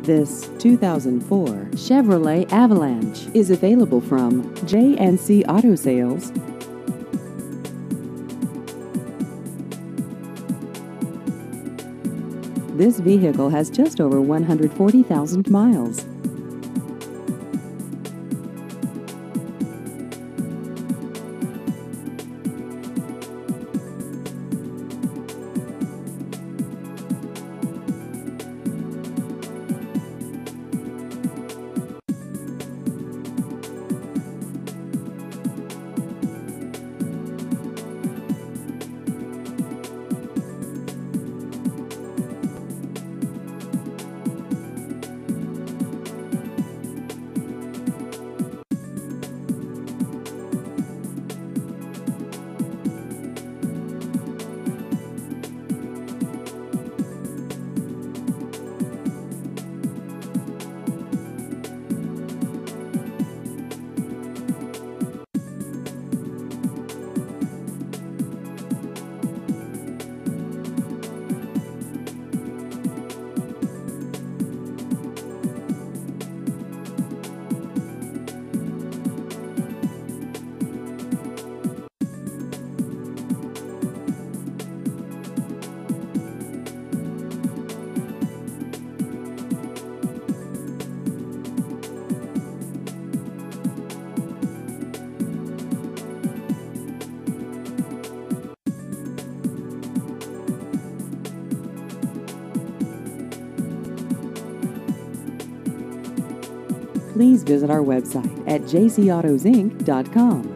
This 2004 Chevrolet Avalanche is available from J&C Auto Sales. This vehicle has just over 140,000 miles. Please visit our website at jcautosinc.com.